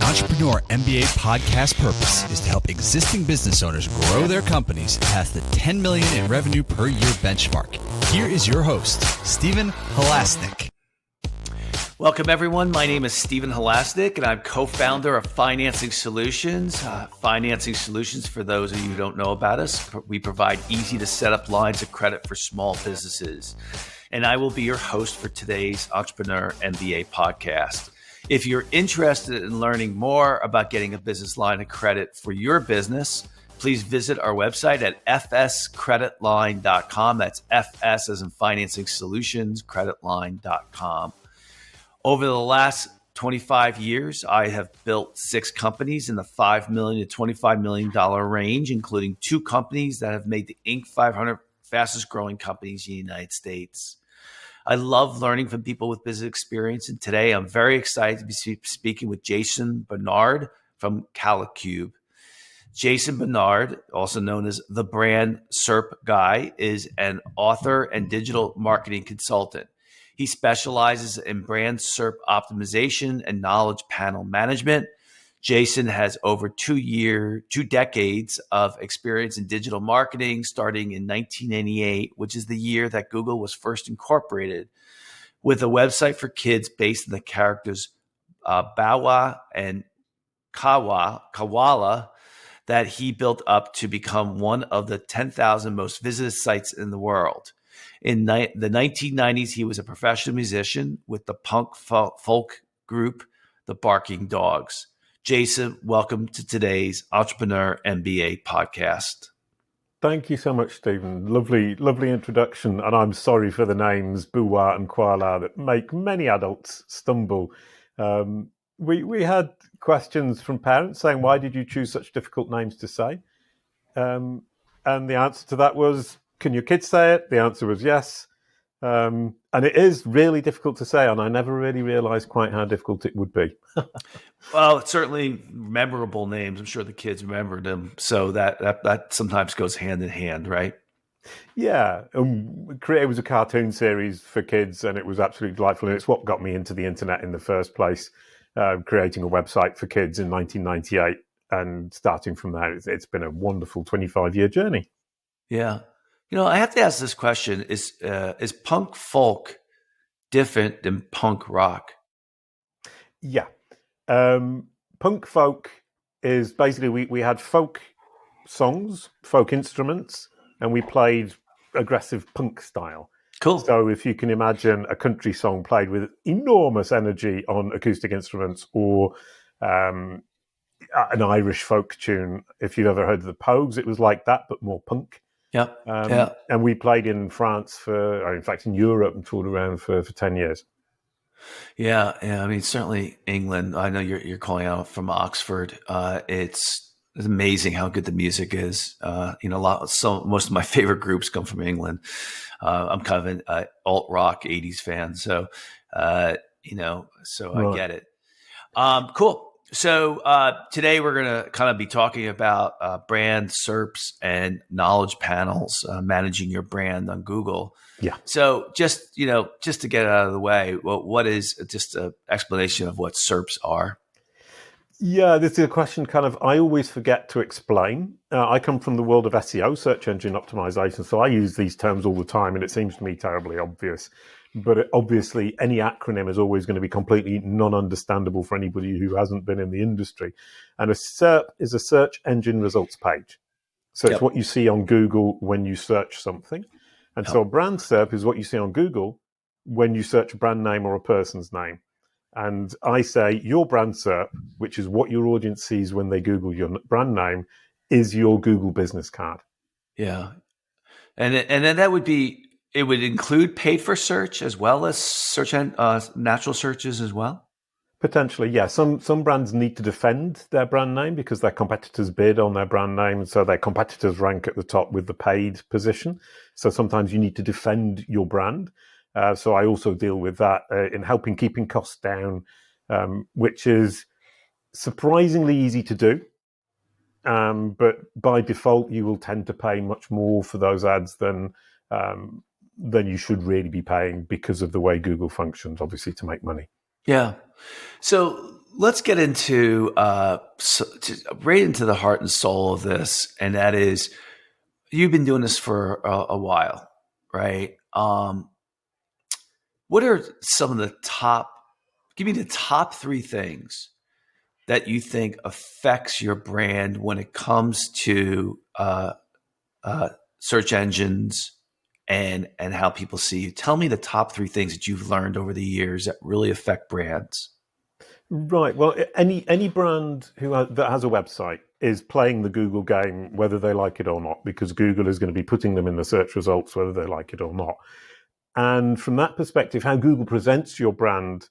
Entrepreneur MBA podcast purpose is to help existing business owners grow their companies past the 10 million in revenue per year benchmark. Here is your host, Stephen Halasnik. Welcome, everyone. My name is Stephen Halasnik, and I'm co-founder of Financing Solutions. Financing Solutions, for those of you who don't know about us, we provide easy-to-set-up lines of credit for small businesses. And I will be your host for today's Entrepreneur MBA podcast. If you're interested in learning more about getting a business line of credit for your business, please visit our website at fscreditline.com. That's FS as in Financing Solutions, creditline.com. Over the last 25 years, I have built 6 companies in the $5 million to $25 million range, including 2 companies that have made the Inc. 500 fastest growing companies in the United States. I love learning from people with business experience, and today I'm very excited to be speaking with Jason Bernard from Calicube. Jason Bernard, also known as the Brand SERP Guy, is an author and digital marketing consultant. He specializes in brand SERP optimization and knowledge panel management. Jason has over 2 decades of experience in digital marketing, starting in 1998, which is the year that Google was first incorporated, with a website for kids based on the characters Bawa and Kawala that he built up to become one of the 10,000 most visited sites in the world. In the 1990s, he was a professional musician with the punk folk group, the Barking Dogs. Jason, welcome to today's Entrepreneur MBA podcast. Thank you so much, Stephen. Lovely introduction. And I'm sorry for the names Buwa and Kuala that make many adults stumble. We had questions from parents saying, why did you choose such difficult names to say? And the answer to that was, can your kids say it? The answer was yes. And it is really difficult to say, and I never really realized quite how difficult it would be. Well, it's certainly memorable names. I'm sure the kids remembered them. So that sometimes goes hand in hand, right? Yeah. It was a cartoon series for kids, and it was absolutely delightful. And it's what got me into the internet in the first place, creating a website for kids in 1998. And starting from there, it's been a wonderful 25-year journey. Yeah. You know, I have to ask this question: Is punk folk different than punk rock? Yeah, punk folk is basically we had folk songs, folk instruments, and we played aggressive punk style. Cool. So if you can imagine a country song played with enormous energy on acoustic instruments, or an Irish folk tune, if you've ever heard of the Pogues, it was like that, but more punk. Yeah. And we played in France in Europe and toured around for 10 years. Yeah. I mean, certainly England. I know you're calling out from Oxford. It's amazing how good the music is. Most of my favorite groups come from England. I'm kind of an alt rock 80s fan. So, right. I get it. Cool. So today we're going to kind of be talking about brand SERPs and knowledge panels, managing your brand on Google. Yeah. So just to get it out of the way, what is just an explanation of what SERPs are? Yeah, this is a question I always forget to explain. I come from the world of SEO, search engine optimization, so I use these terms all the time, and it seems to me terribly obvious. But obviously, any acronym is always going to be completely non-understandable for anybody who hasn't been in the industry. And a SERP is a search engine results page. So it's what you see on Google when you search something. And so a brand SERP is what you see on Google when you search a brand name or a person's name. And I say your brand SERP, which is what your audience sees when they Google your brand name, is your Google business card. Yeah. And then that would be... It would include paid for search as well as search and natural searches as well? Potentially, yeah. Some brands need to defend their brand name because their competitors bid on their brand name, so their competitors rank at the top with the paid position. So sometimes you need to defend your brand. So I also deal with that in helping keeping costs down, which is surprisingly easy to do. But by default, you will tend to pay much more for those ads than you should really be paying because of the way Google functions, obviously, to make money. Yeah. So let's get into right into the heart and soul of this, and that is you've been doing this for a while, right? What are some of the top? Give me the top three things that you think affects your brand when it comes to search engines and how people see you. Tell me the top three things that you've learned over the years that really affect brands. Right. Well, any brand that has a website is playing the Google game, whether they like it or not, because Google is going to be putting them in the search results, whether they like it or not. And from that perspective, how Google presents your brand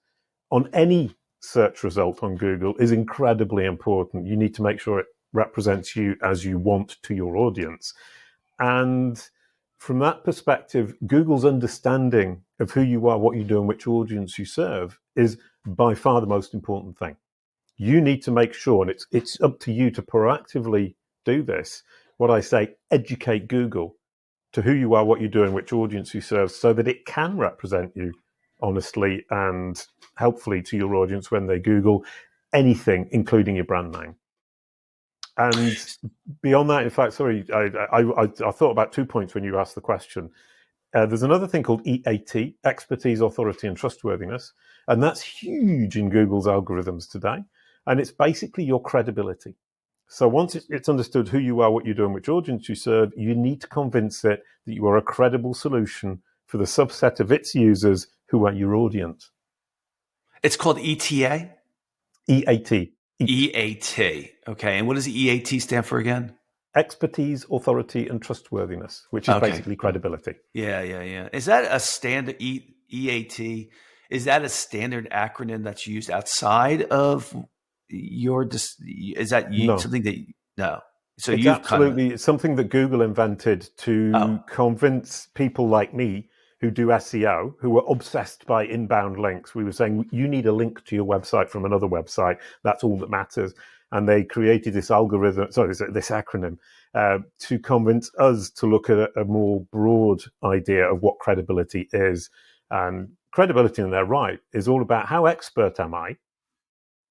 on any search result on Google is incredibly important. You need to make sure it represents you as you want to your audience. And from that perspective, Google's understanding of who you are, what you do, and which audience you serve is by far the most important thing. You need to make sure, and it's up to you to proactively do this. What I say, educate Google to who you are, what you do, and which audience you serve, so that it can represent you honestly and helpfully to your audience when they Google anything, including your brand name. And beyond that, in fact, sorry, I thought about 2 points when you asked the question. There's another thing called EAT, expertise, authority, and trustworthiness. And that's huge in Google's algorithms today. And it's basically your credibility. So once it's understood who you are, what you do, and which audience you serve, you need to convince it that you are a credible solution for the subset of its users who are your audience. It's called ETA? EAT. EAT. Okay. And what does EAT stand for again? Expertise, authority, and trustworthiness, which is basically credibility. Yeah. Is that a standard EAT? Is that a standard acronym that's used outside of your? Is that something that no? So it's absolutely it's something that Google invented to convince people like me who do SEO, who are obsessed by inbound links. We were saying, you need a link to your website from another website. That's all that matters. And they created this this acronym to convince us to look at a more broad idea of what credibility is. And credibility, and they're right, is all about how expert am I?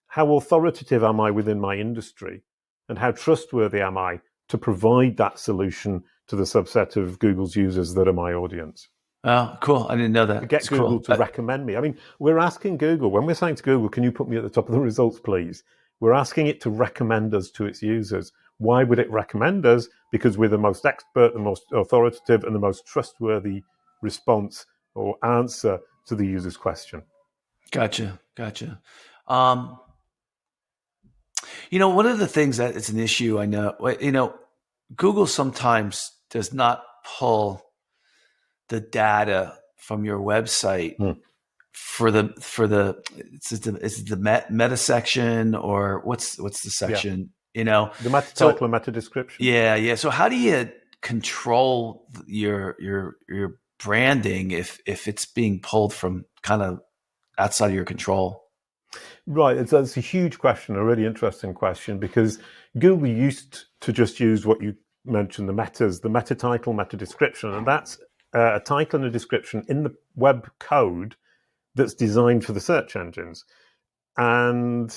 How authoritative am I within my industry? And how trustworthy am I to provide that solution to the subset of Google's users that are my audience? Oh, cool. I didn't know that. To get Google to recommend me. I mean, we're asking Google, when we're saying to Google, can you put me at the top of the results, please? We're asking it to recommend us to its users. Why would it recommend us? Because we're the most expert, the most authoritative, and the most trustworthy response or answer to the user's question. Gotcha. One of the things that is an issue, I know, Google sometimes does not pull the data from your website for the meta section, or what's the section? The meta title and meta description. Yeah. So how do you control your branding if it's being pulled from kind of outside of your control? Right, it's a huge question, a really interesting question, because Google used to just use what you mentioned, the metas, the meta title, meta description, and that's a title and a description in the web code that's designed for the search engines. And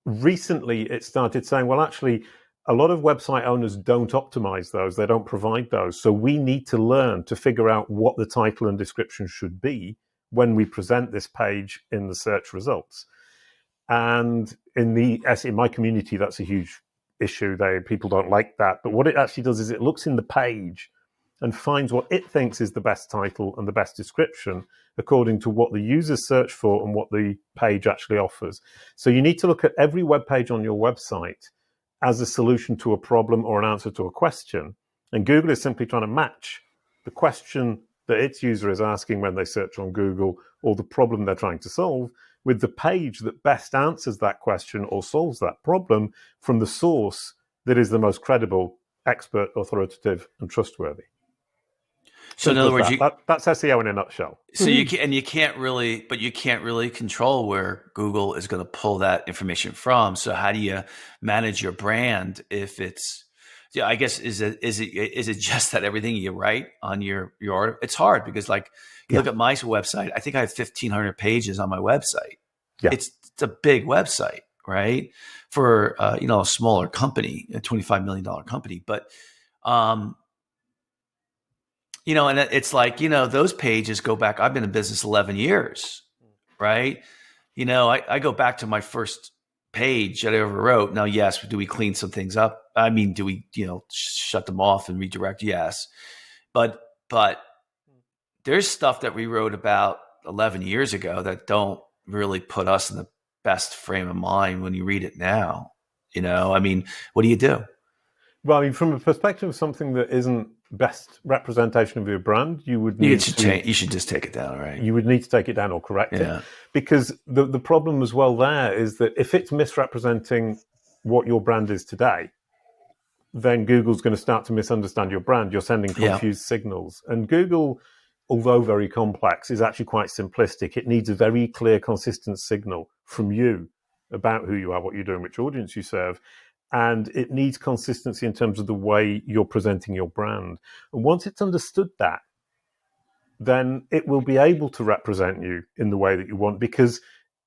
recently it started saying, well, actually, a lot of website owners don't optimize those. They don't provide those. So we need to learn to figure out what the title and description should be when we present this page in the search results. And in my community, that's a huge issue. People don't like that. But what it actually does is it looks in the page and finds what it thinks is the best title and the best description according to what the users search for and what the page actually offers. So you need to look at every web page on your website as a solution to a problem or an answer to a question. And Google is simply trying to match the question that its user is asking when they search on Google, or the problem they're trying to solve, with the page that best answers that question or solves that problem from the source that is the most credible, expert, authoritative, and trustworthy. So in other words, that's SEO in a nutshell. So you can't really control where Google is going to pull that information from. So how do you manage your brand if it's? Yeah, I guess is it just that everything you write on your order? It's hard because look at my website. I think I have 1,500 pages on my website. Yeah. it's a big website, right? For a smaller company, a $25 million company. But and it's like, those pages go back. I've been in business 11 years, right? I go back to my first page that I ever wrote. Now, yes, do we clean some things up? I mean, do we, shut them off and redirect? Yes. But there's stuff that we wrote about 11 years ago that don't really put us in the best frame of mind when you read it now. I mean, what do you do? Well, I mean, from a perspective of something that isn't best representation of your brand, you would need you should just take it down, right? You would need to take it down or correct Yeah. it, because the problem as well there is that if it's misrepresenting what your brand is today, then Google's going to start to misunderstand your brand. You're sending confused signals, and Google, although very complex, is actually quite simplistic. It needs a very clear, consistent signal from you about who you are, what you're doing, which audience you serve. And it needs consistency in terms of the way you're presenting your brand. And once it's understood that, then it will be able to represent you in the way that you want, because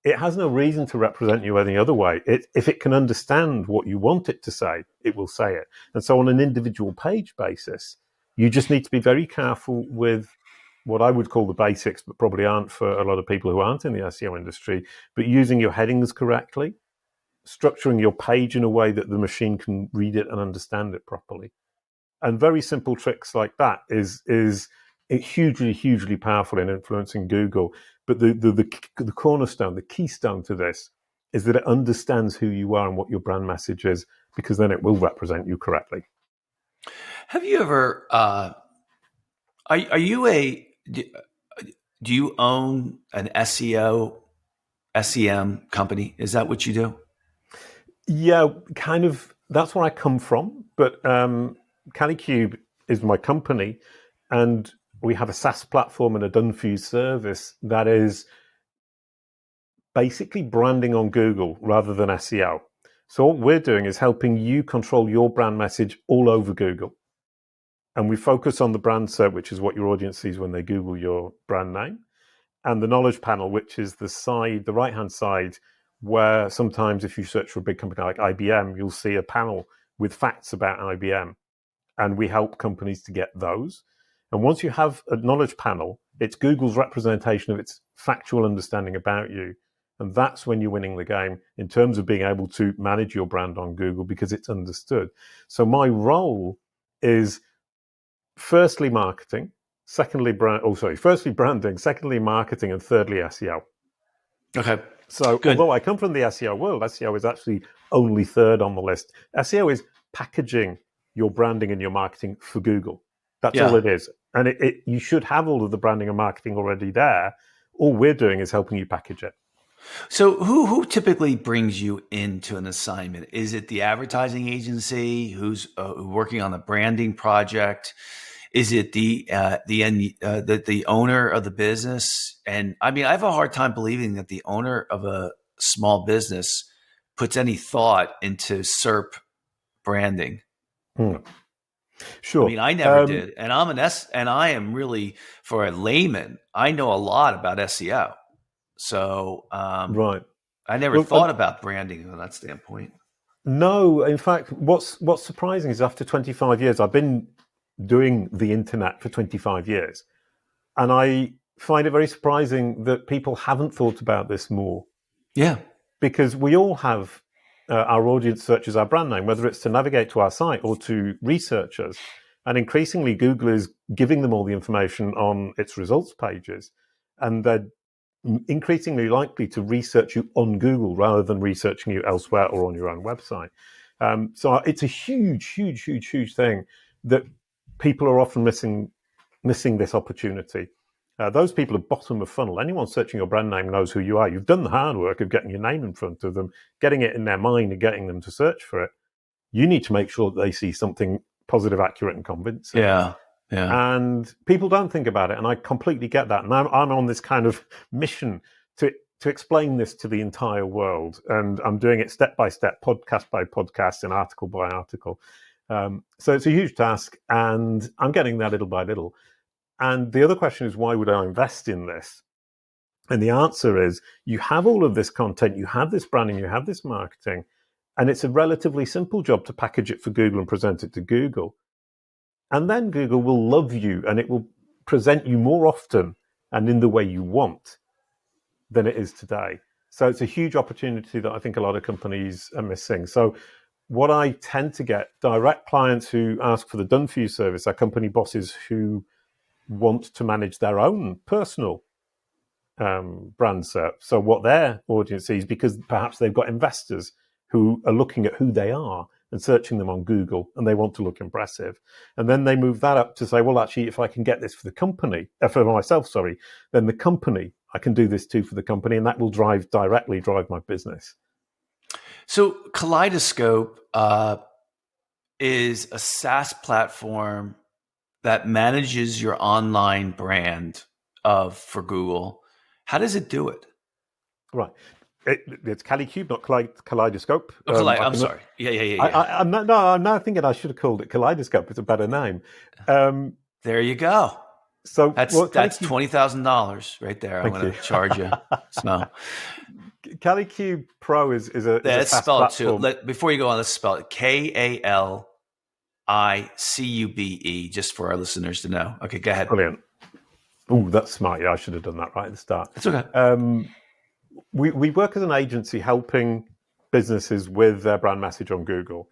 it has no reason to represent you any other way. If it can understand what you want it to say, it will say it. And so on an individual page basis, you just need to be very careful with what I would call the basics, but probably aren't for a lot of people who aren't in the SEO industry, but using your headings correctly, structuring your page in a way that the machine can read it and understand it properly. And very simple tricks like that is hugely, hugely powerful in influencing Google. But the cornerstone, the keystone to this is that it understands who you are and what your brand message is, because then it will represent you correctly. Have you ever, are you do you own an SEO, SEM company? Is that what you do? Yeah, kind of. That's where I come from. But Calicube is my company, and we have a SaaS platform and a done-for-you service that is basically branding on Google rather than SEO. So what we're doing is helping you control your brand message all over Google. And we focus on the brand SERP, which is what your audience sees when they Google your brand name, and the knowledge panel, which is the right-hand side, where sometimes if you search for a big company like IBM, you'll see a panel with facts about IBM. And we help companies to get those. And once you have a knowledge panel, it's Google's representation of its factual understanding about you. And that's when you're winning the game in terms of being able to manage your brand on Google, because it's understood. So my role is firstly marketing, firstly branding, secondly marketing, and thirdly SEO. Okay. So good. Although I come from the SEO world, SEO is actually only third on the list. SEO is packaging your branding and your marketing for Google. That's all it is. And you should have all of the branding and marketing already there. All we're doing is helping you package it. So who typically brings you into an assignment? Is it the advertising agency who's working on the branding project? Is it the owner of the business? And I mean, I have a hard time believing that the owner of a small business puts any thought into SERP branding. Sure. I mean, I never did, and I am really, for a layman, I know a lot about SEO. So right. I never thought about branding from that standpoint. No, in fact, what's surprising is after 25 years, I've been doing the internet for 25 years. And I find it very surprising that people haven't thought about this more. Yeah. Because we all have our audience searches our brand name, whether it's to navigate to our site or to research us. And increasingly, Google is giving them all the information on its results pages. And they're increasingly likely to research you on Google rather than researching you elsewhere or on your own website. So it's a huge, huge, huge, huge thing that people are often missing this opportunity. Those people are bottom of funnel. Anyone searching your brand name knows who you are. You've done the hard work of getting your name in front of them, getting it in their mind and getting them to search for it. You need to make sure that they see something positive, accurate, and convincing. Yeah. And people don't think about it, and I completely get that. And I'm on this kind of mission to explain this to the entire world, and I'm doing it step by step, podcast by podcast, and article by article. So it's a huge task, and I'm getting there little by little. And the other question is, why would I invest in this? And the answer is you have all of this content, you have this branding, you have this marketing, and it's a relatively simple job to package it for Google and present it to Google. And then Google will love you and it will present you more often and in the way you want than it is today. So it's a huge opportunity that I think a lot of companies are missing. So what I tend to get, direct clients who ask for the done for you service are company bosses who want to manage their own personal brand SERP. So what their audience sees, because perhaps they've got investors who are looking at who they are and searching them on Google, and they want to look impressive. And then they move that up to say, well, actually, if I can get this for the company, for myself, sorry, then the company, I can do this too for the company, and that will directly drive my business. So Kaleidoscope is a SaaS platform that manages your online brand for Google. How does it do it? Right. It's Kalicube, not Kaleidoscope. Oh, I'm sorry. Yeah. I'm now thinking I should have called it Kaleidoscope. It's a better name. There you go. So that's $20,000 right there. I'm going to charge you. So Kalicube Pro is a let's SaaS spell platform. it too. Before you go on, let's spell it KALICUBE, just for our listeners to know. Okay, go ahead. Brilliant. Oh, that's smart. Yeah, I should have done that right at the start. It's okay. We work as an agency helping businesses with their brand message on Google.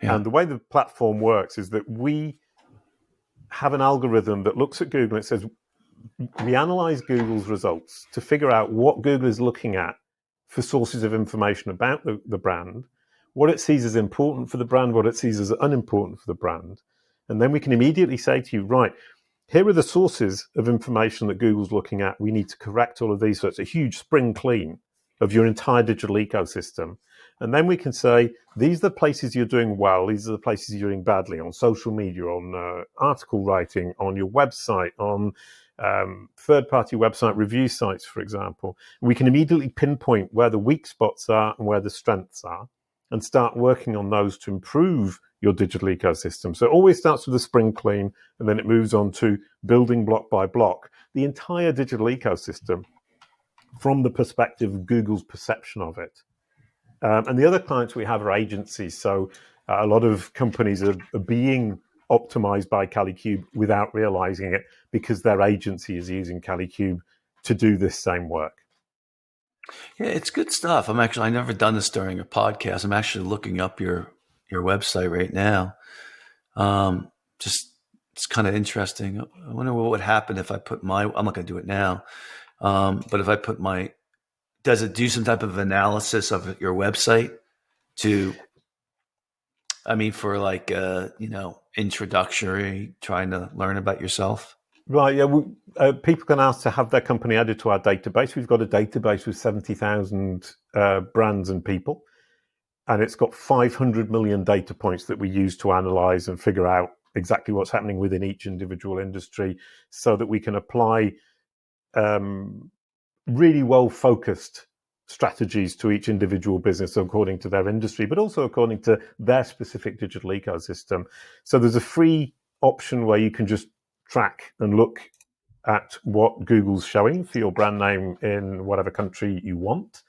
Yeah. And the way the platform works is that we have an algorithm that looks at Google and it says, we analyze Google's results to figure out what Google is looking at for sources of information about the brand, what it sees as important for the brand, what it sees as unimportant for the brand. And then we can immediately say to you, right, here are the sources of information that Google's looking at. We need to correct all of these. So it's a huge spring clean of your entire digital ecosystem. And then we can say, these are the places you're doing well. These are the places you're doing badly on social media, on article writing, on your website, on third-party website review sites, for example. We can immediately pinpoint where the weak spots are and where the strengths are and start working on those to improve your digital ecosystem. So it always starts with a spring clean, and then it moves on to building block by block the entire digital ecosystem from the perspective of Google's perception of it. And the other clients we have are agencies. So a lot of companies are being optimized by Kalicube without realizing it because their agency is using Kalicube to do this same work. Yeah, it's good stuff. I've never done this during a podcast. I'm actually looking up your website right now. It's kind of interesting. I wonder what would happen if I put I'm not going to do it now. But if I put does it do some type of analysis of your website for like, introductory, trying to learn about yourself? Right, yeah. People can ask to have their company added to our database. We've got a database with 70,000 brands and people, and it's got 500 million data points that we use to analyze and figure out exactly what's happening within each individual industry so that we can apply really well-focused strategies to each individual business according to their industry, but also according to their specific digital ecosystem. So there's a free option where you can just track and look at what Google's showing for your brand name in whatever country you want.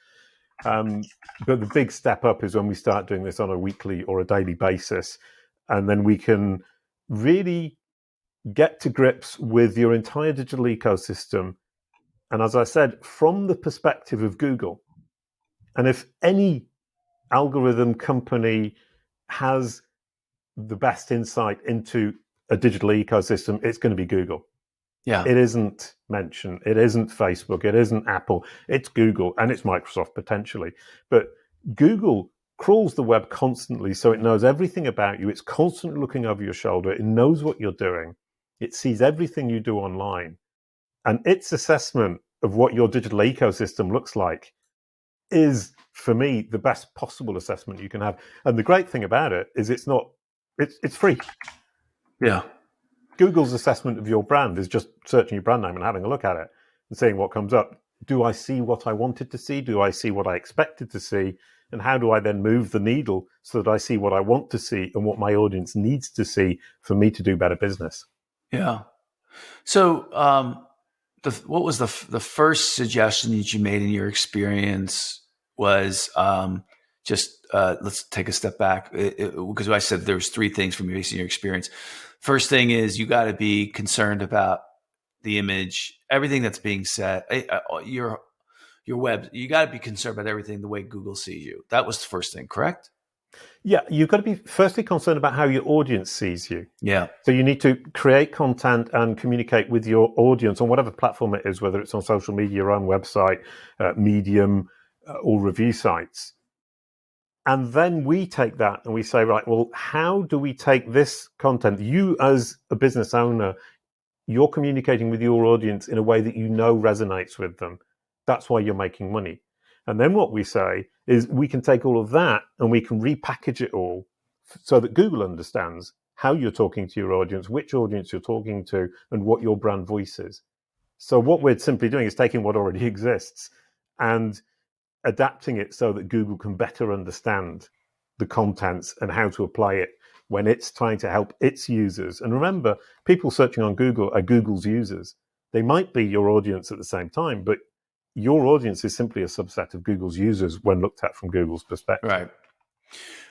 But the big step up is when we start doing this on a weekly or a daily basis, and then we can really get to grips with your entire digital ecosystem. And as I said, from the perspective of Google, and if any algorithm company has the best insight into a digital ecosystem, it's going to be Google. Yeah. It isn't mentioned. It isn't Facebook. It isn't Apple. It's Google, and it's Microsoft potentially. But Google crawls the web constantly, so it knows everything about you. It's constantly looking over your shoulder. It knows what you're doing. It sees everything you do online. And its assessment of what your digital ecosystem looks like is, for me, the best possible assessment you can have. And the great thing about it is it's free. Yeah. Google's assessment of your brand is just searching your brand name and having a look at it and seeing what comes up. Do I see what I wanted to see? Do I see what I expected to see? And how do I then move the needle so that I see what I want to see and what my audience needs to see for me to do better business? Yeah. So what was the first suggestion that you made in your experience was let's take a step back, because I said there was three things from based on your experience. First thing is you got to be concerned about the image, everything that's being said, your web. You got to be concerned about everything the way Google sees you. That was the first thing, correct? Yeah, you've got to be firstly concerned about how your audience sees you. Yeah. So you need to create content and communicate with your audience on whatever platform it is, whether it's on social media, your own website, Medium, or review sites. And then we take that and we say, right, well, how do we take this content? You as a business owner, you're communicating with your audience in a way that you know resonates with them. That's why you're making money. And then what we say is we can take all of that and we can repackage it all so that Google understands how you're talking to your audience, which audience you're talking to, and what your brand voice is. So what we're simply doing is taking what already exists and adapting it so that Google can better understand the contents and how to apply it when it's trying to help its users. And remember, people searching on Google are Google's users. They might be your audience at the same time, but your audience is simply a subset of Google's users when looked at from Google's perspective. Right.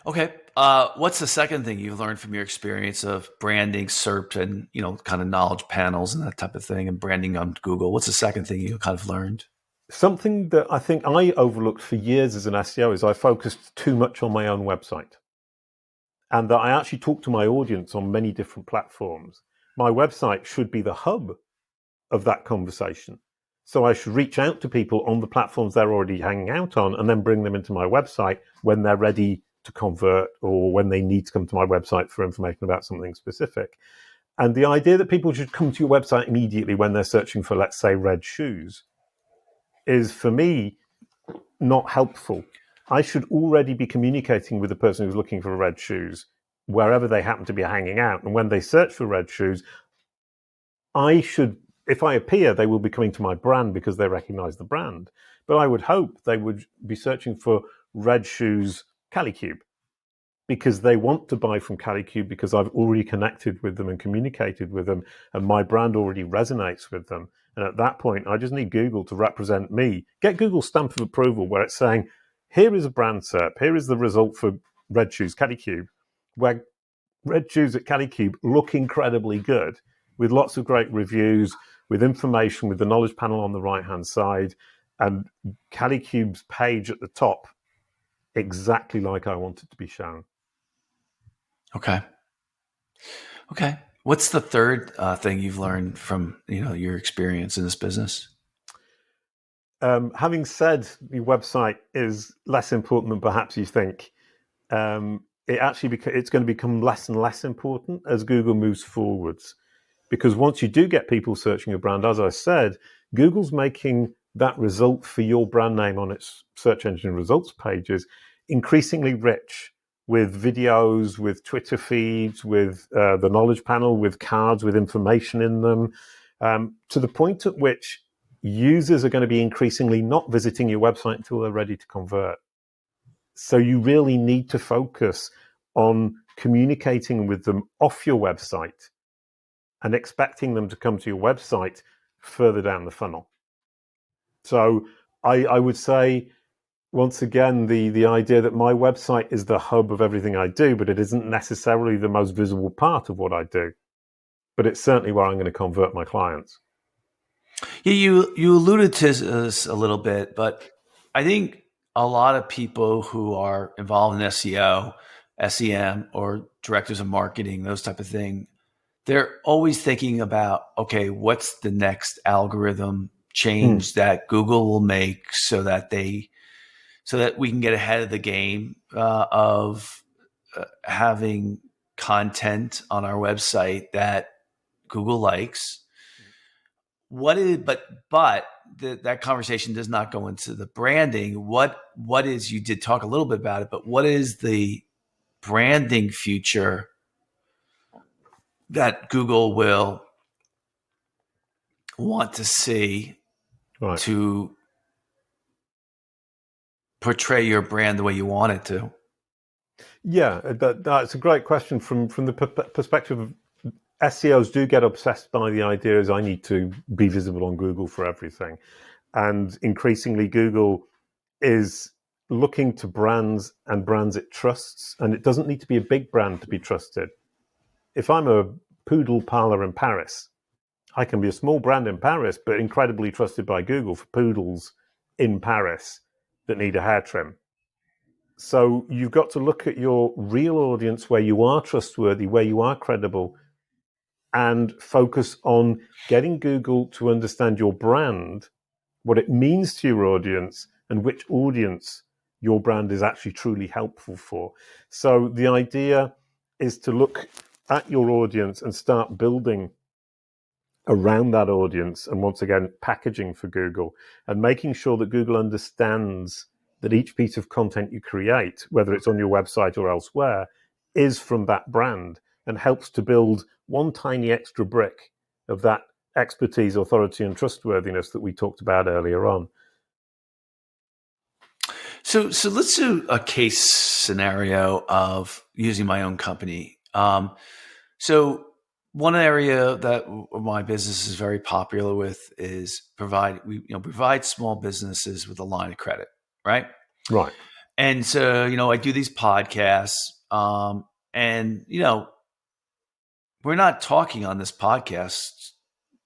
Okay. What's the second thing you've learned from your experience of branding, SERP, and kind of knowledge panels and that type of thing, and branding on Google? What's the second thing you kind of learned? Something that I think I overlooked for years as an SEO is I focused too much on my own website, and that I actually talk to my audience on many different platforms. My website should be the hub of that conversation. So I should reach out to people on the platforms they're already hanging out on and then bring them into my website when they're ready to convert or when they need to come to my website for information about something specific. And the idea that people should come to your website immediately when they're searching for, let's say, red shoes is, for me, not helpful. I should already be communicating with the person who's looking for red shoes wherever they happen to be hanging out. And when they search for red shoes, I should, if I appear, they will be coming to my brand because they recognize the brand. But I would hope they would be searching for red shoes Calicube because they want to buy from Calicube because I've already connected with them and communicated with them and my brand already resonates with them. And at that point, I just need Google to represent me. Get Google's stamp of approval where it's saying, here is a brand SERP, here is the result for red shoes Calicube, where red shoes at Calicube look incredibly good with lots of great reviews, with information, with the knowledge panel on the right-hand side, and Calicube's page at the top, exactly like I want it to be shown. Okay. What's the third thing you've learned from your experience in this business? Having said the website is less important than perhaps you think, it's going to become less and less important as Google moves forwards. Because once you do get people searching your brand, as I said, Google's making that result for your brand name on its search engine results pages increasingly rich with videos, with Twitter feeds, with the knowledge panel, with cards, with information in them, to the point at which users are going to be increasingly not visiting your website until they're ready to convert. So you really need to focus on communicating with them off your website and expecting them to come to your website further down the funnel. So I would say, once again, the idea that my website is the hub of everything I do, but it isn't necessarily the most visible part of what I do. But it's certainly where I'm going to convert my clients. Yeah, you alluded to this a little bit, but I think a lot of people who are involved in SEO, SEM, or directors of marketing, those type of thing, they're always thinking about, okay, what's the next algorithm change that Google will make so that we can get ahead of the game of having content on our website that Google likes. That conversation does not go into the branding. What is, you did talk a little bit about it, but what is the branding future that Google will want to see to portray your brand the way you want it to? Yeah, that's a great question from the perspective of SEOs do get obsessed by the idea is I need to be visible on Google for everything. And increasingly, Google is looking to brands and brands it trusts. And it doesn't need to be a big brand to be trusted. If I'm a poodle parlor in Paris, I can be a small brand in Paris, but incredibly trusted by Google for poodles in Paris that need a hair trim. So you've got to look at your real audience where you are trustworthy, where you are credible, and focus on getting Google to understand your brand, what it means to your audience, and which audience your brand is actually truly helpful for. So the idea is to look at your audience and start building around that audience, and once again, packaging for Google and making sure that Google understands that each piece of content you create, whether it's on your website or elsewhere, is from that brand and helps to build one tiny extra brick of that expertise, authority, and trustworthiness that we talked about earlier on. So let's do a case scenario of using my own company. So one area that my business is very popular with is provide small businesses with a line of credit, right? Right. And so, I do these podcasts, and, we're not talking on this podcast,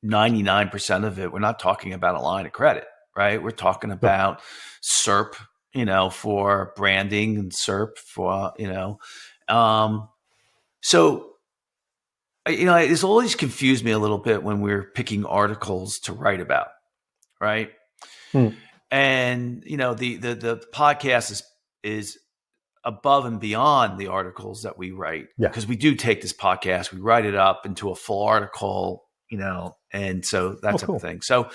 99% of it, we're not talking about a line of credit, right? We're talking about SERP, for branding, and SERP for, so, it's always confused me a little bit when we're picking articles to write about, right? And, the podcast is above and beyond the articles that we write, because we do take this podcast, we write it up into a full article, and so that type of thing. So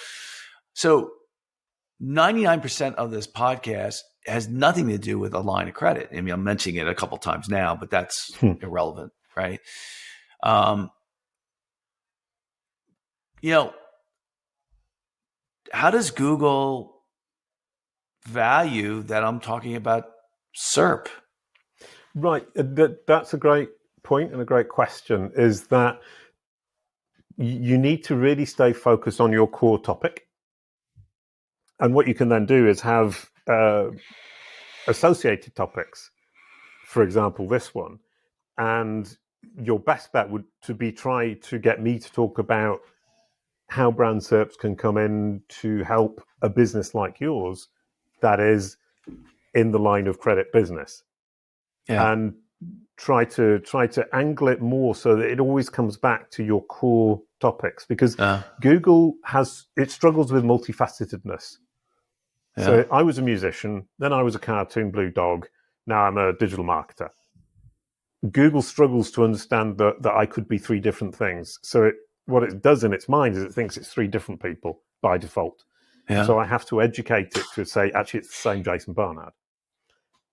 99% of this podcast has nothing to do with a line of credit. I mean, I'm mentioning it a couple times now, but that's irrelevant, right? How does Google value that I'm talking about SERP? Right. That's a great point and a great question, is that you need to really stay focused on your core topic. And what you can then do is have associated topics, for example, this one. And your best bet would to be try to get me to talk about how brand SERPs can come in to help a business like yours that is in the line of credit business. And try to angle it more so that it always comes back to your core topics, because Google struggles with multifacetedness. So I was a musician, then I was a cartoon blue dog, now I'm a digital marketer. Google struggles to understand that I could be three different things. So what it does in its mind is it thinks it's three different people by default. So I have to educate it to say, actually, it's the same Jason Barnard.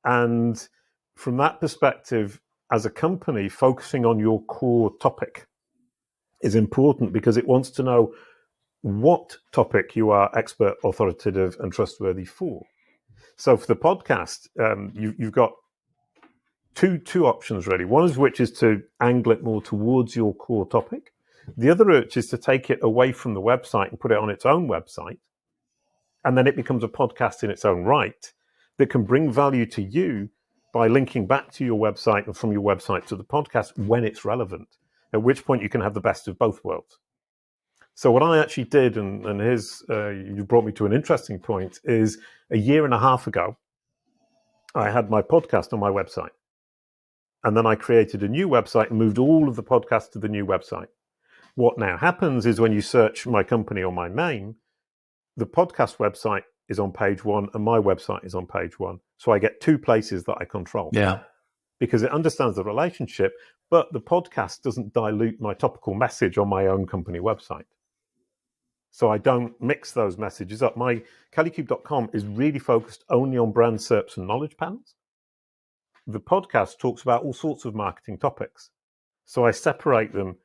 And from that perspective, as a company, focusing on your core topic is important, because it wants to know what topic you are expert, authoritative, and trustworthy for. So for the podcast, you've got two options, really. One of which is to angle it more towards your core topic. The other which is to take it away from the website and put it on its own website. And then it becomes a podcast in its own right that can bring value to you by linking back to your website and from your website to the podcast when it's relevant, at which point you can have the best of both worlds. So what I actually did, and here's, you brought me to an interesting point, is a year and a half ago, I had my podcast on my website. And then I created a new website and moved all of the podcasts to the new website. What now happens is when you search my company or my name, the podcast website is on page one and my website is on page one. So I get two places that I control. Because it understands the relationship, but the podcast doesn't dilute my topical message on my own company website. So I don't mix those messages up. My kellycube.com is really focused only on brand SERPs and knowledge panels. The podcast talks about all sorts of marketing topics. So I separate them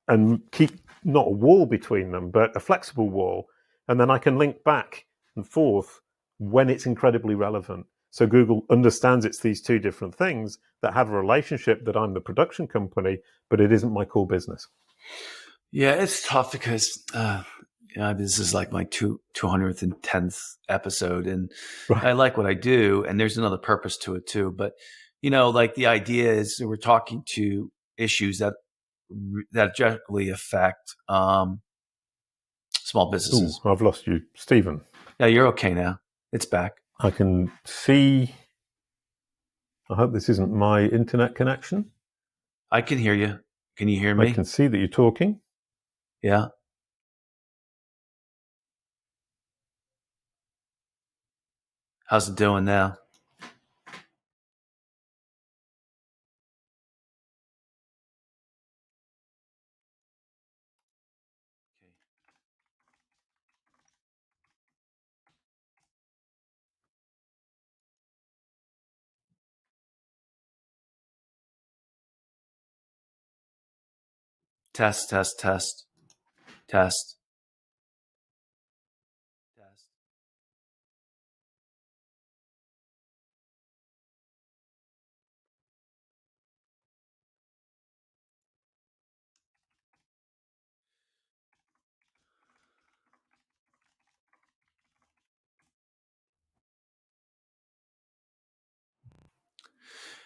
and keep not a wall between them, but a flexible wall. And then I can link back and forth when it's incredibly relevant. So Google understands it's these two different things that have a relationship, that I'm the production company, but it isn't my core business. Yeah, it's tough because this is like my 210th episode, and Right. I like what I do, and there's another purpose to it too. But like the idea is that we're talking to issues that directly affect small Ooh, businesses. I've lost you, Stephen. Yeah, you're okay now. It's back. I can see. I hope this isn't my internet connection. I can hear you. Can you hear I me? can see that you're talking. Yeah. How's it doing now? Test, test, test, test, test.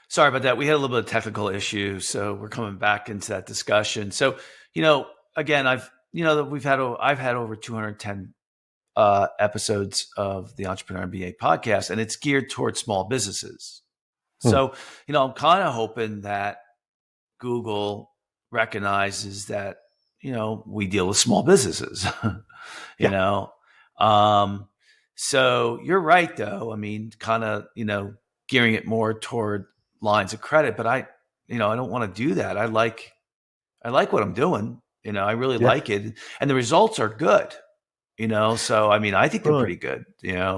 Sorry about that. We had a little bit of technical issue, so we're coming back into that discussion. So, again, I've had over 210 episodes of the Entrepreneur MBA podcast, and it's geared towards small businesses. So, I'm kind of hoping that Google recognizes that, we deal with small businesses, you Yeah. know. So you're right, though. I mean, kind of, gearing it more toward lines of credit, but I don't want to do that. I like what I'm doing. I really Yeah. like it, and the results are good. So I mean, I think they're Right. pretty good.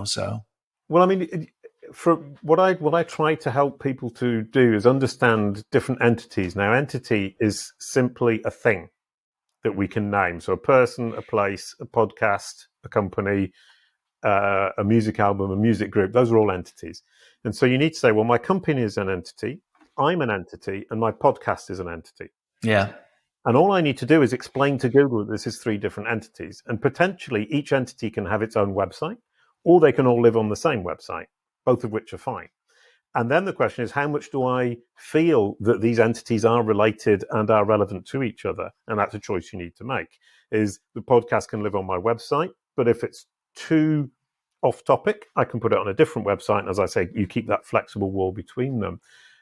So Well, I mean, for what I try to help people to do is understand different entities. Now, entity is simply a thing that we can name. So, a person, a place, a podcast, a company, a music album, a music group. Those are all entities. And so, you need to say, well, my company is an entity, I'm an entity, and my podcast is an entity. yeah. And all I need to do is explain to Google that this is three different entities. And potentially each entity can have its own website, or they can all live on the same website, both of which are fine. And then the question is, how much do I feel that these entities are related and are relevant to each other? And that's a choice you need to make. Is the podcast can live on my website, but if it's too off topic, I can put it on a different website. And as I say, you keep that flexible wall between them.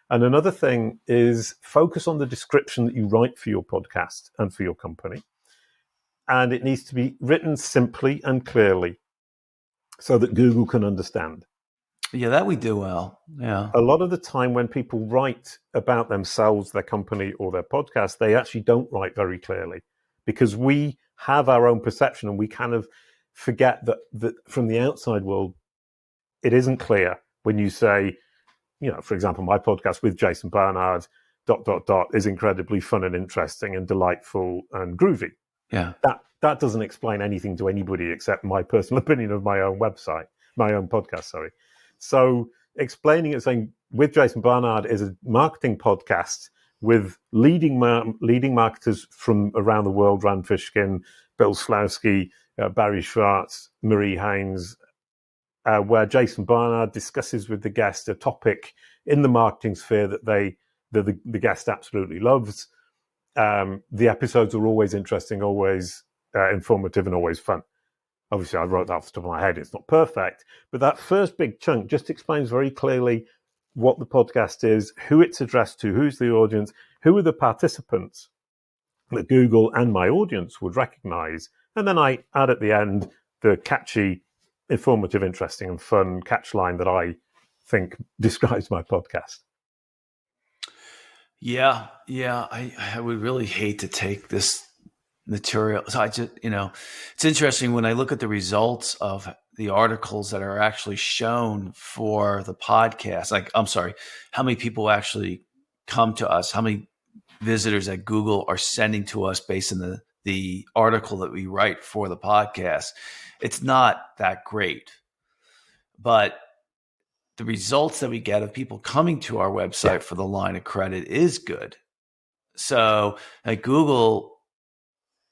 And another thing is focus on the description that you write for your podcast and for your company. And it needs to be written simply and clearly so that Google can understand. Yeah, that we do well. Yeah. A lot of the time when people write about themselves, their company, or their podcast, they actually don't write very clearly because we have our own perception and we kind of forget that from the outside world, it isn't clear when you say, for example, my podcast with Jason Barnard, ... is incredibly fun and interesting and delightful and groovy. Yeah. That doesn't explain anything to anybody except my personal opinion of my own podcast, sorry. So explaining it, saying with Jason Barnard is a marketing podcast with leading marketers from around the world, Rand Fishkin, Bill Slawski, Barry Schwartz, Marie Haynes, where Jason Barnard discusses with the guest a topic in the marketing sphere that the guest absolutely loves. The episodes are always interesting, always informative, and always fun. Obviously, I wrote that off the top of my head. It's not perfect, but that first big chunk just explains very clearly what the podcast is, who it's addressed to, who's the audience, who are the participants that Google and my audience would recognize. And then I add at the end the catchy, informative, interesting, and fun catch line that I think describes my podcast. Yeah. I would really hate to take this material. So I just, it's interesting when I look at the results of the articles that are actually shown for the podcast. Like, I'm sorry, how many people actually come to us? How many visitors at Google are sending to us based on the article that we write for the podcast? It's not that great, but the results that we get of people coming to our website for the line of credit is good. So like Google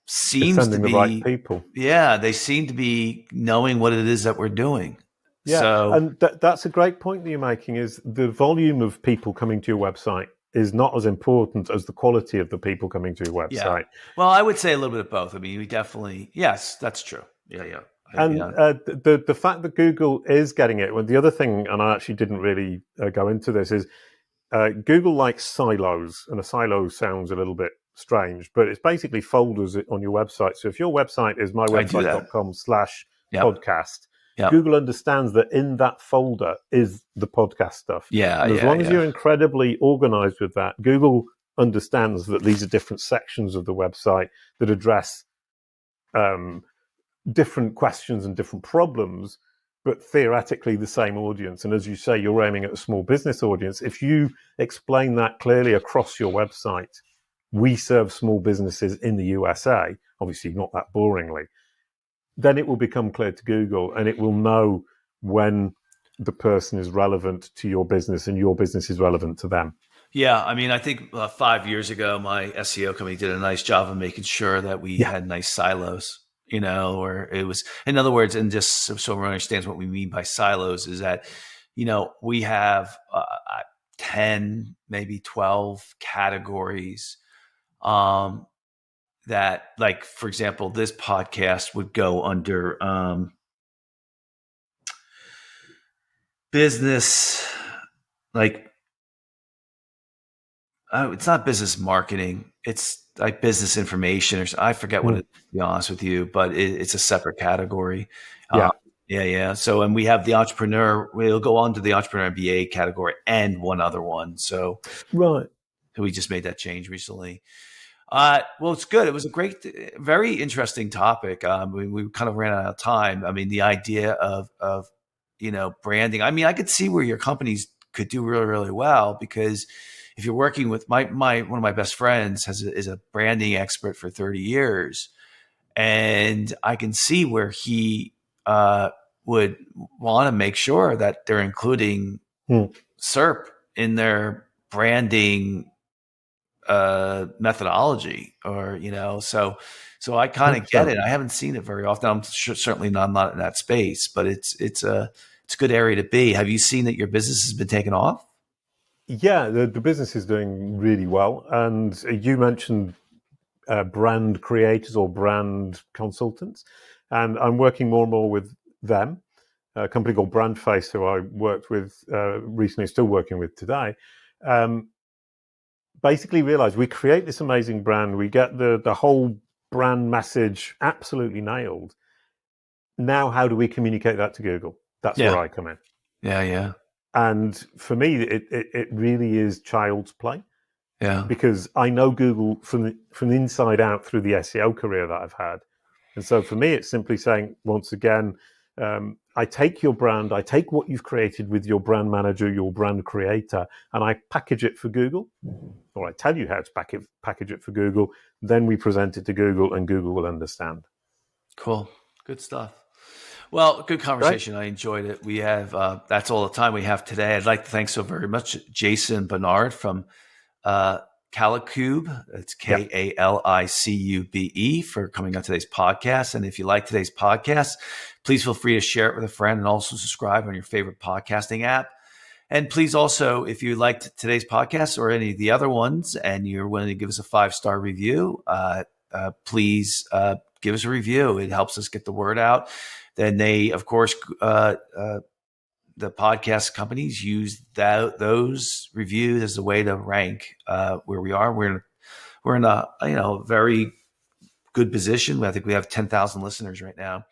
seems to sending the right be, people. yeah, they seem to be knowing what it is that we're doing. Yeah, So, and that's a great point that you're making, is the volume of people coming to your website is not as important as the quality of the people coming to your yeah. website. Well, I would say a little bit of both. I mean, we definitely, yes, that's true. Yeah, yeah. And Yeah. the fact that Google is getting it, well, the other thing, and I actually didn't really go into this, is Google likes silos, and a silo sounds a little bit strange, but it's basically folders on your website. So if your website is I do that. Yep. mywebsite.com/podcast, Yep. Google understands that in that folder is the podcast stuff. Yeah, And as long as you're incredibly organized with that, Google understands that these are different sections of the website that address different questions and different problems, but theoretically the same audience. And as you say, you're aiming at a small business audience. If you explain that clearly across your website, we serve small businesses in the USA, obviously not that boringly, then it will become clear to Google, and it will know when the person is relevant to your business and your business is relevant to them. Yeah, I mean, I think 5 years ago, my SEO company did a nice job of making sure that we had nice silos, or it was, in other words, and just so everyone understands what we mean by silos, is that, we have 10, maybe 12 categories that, like, for example, this podcast would go under business, like, it's not business marketing. It's like business information, or I forget what it is, to be honest with you, but it's a separate category. Yeah. So, and we have the entrepreneur. We'll go on to the entrepreneur MBA category and one other one. So, right. We just made that change recently. Well, it's good. It was a great, very interesting topic. We kind of ran out of time. I mean, the idea of branding. I mean, I could see where your companies could do really, really well, because if you're working with my one of my best friends is a branding expert for 30 years, and I can see where he would want to make sure that they're including SERP in their branding methodology, or so I kind of get it. I haven't seen it very often. I'm certainly not in that space, but it's a good area to be. Have you seen that your business has been taken off? Yeah, the business is doing really well. And you mentioned brand creators or brand consultants, and I'm working more and more with them. A company called Brandface, who I worked with recently, still working with today. Basically realized we create this amazing brand, we get the whole brand message absolutely nailed. Now, how do we communicate that to Google? That's where I come in. Yeah. And for me, it really is child's play. Yeah. Because I know Google from the inside out through the SEO career that I've had. And so for me, it's simply saying, once again, I take your brand, I take what you've created with your brand manager, your brand creator, and I package it for Google, or I tell you how to package it for Google. Then we present it to Google, and Google will understand. Cool. Good stuff. Well, good conversation. Right. I enjoyed it. We have, that's all the time we have today. I'd like to thank so very much Jason Bernard from Kalicube. It's Kalicube for coming on today's podcast. And if you like today's podcast, please feel free to share it with a friend, and also subscribe on your favorite podcasting app. And please also, if you liked today's podcast or any of the other ones, and you're willing to give us a 5-star review, please give us a review. It helps us get the word out. Then they, of course, the podcast companies use those reviews as a way to rank where we are. We're in a very good position. I think we have 10,000 listeners right now.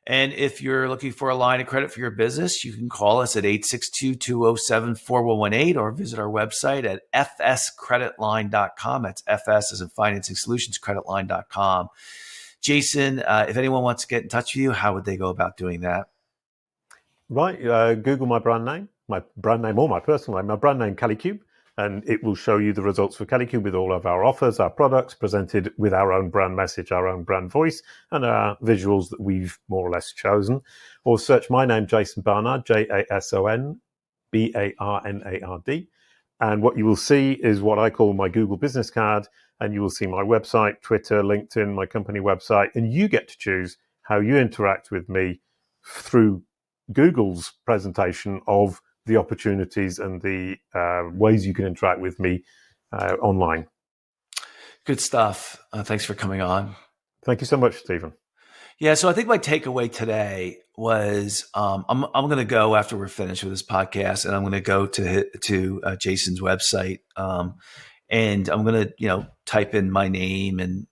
And if you're looking for a line of credit for your business, you can call us at 862-207-4118 or visit our website at fscreditline.com. That's FS as in Financing Solutions, creditline.com. Jason, if anyone wants to get in touch with you, how would they go about doing that? Right. Google my brand name or my personal name, my brand name, Kalicube, and it will show you the results for Kalicube with all of our offers, our products presented with our own brand message, our own brand voice, and our visuals that we've more or less chosen. Or search my name, Jason Barnard, JASON BARNARD. And what you will see is what I call my Google business card. and you will see my website, Twitter, LinkedIn, my company website, and you get to choose how you interact with me through Google's presentation of the opportunities and the ways you can interact with me online. Good stuff. Thanks for coming on. Thank you so much, Stephen. Yeah, so I think my takeaway today was I'm going to go after we're finished with this podcast, and I'm going to go to Jason's website, and I'm going to type in my name and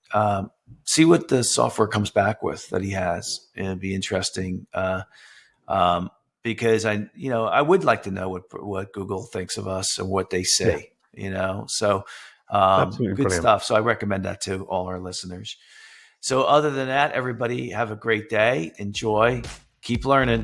see what the software comes back with that he has. And it'd be interesting because I would like to know what Google thinks of us and what they say. So Absolutely good brilliant stuff. So I recommend that to all our listeners. So other than that, everybody have a great day. Enjoy. Keep learning.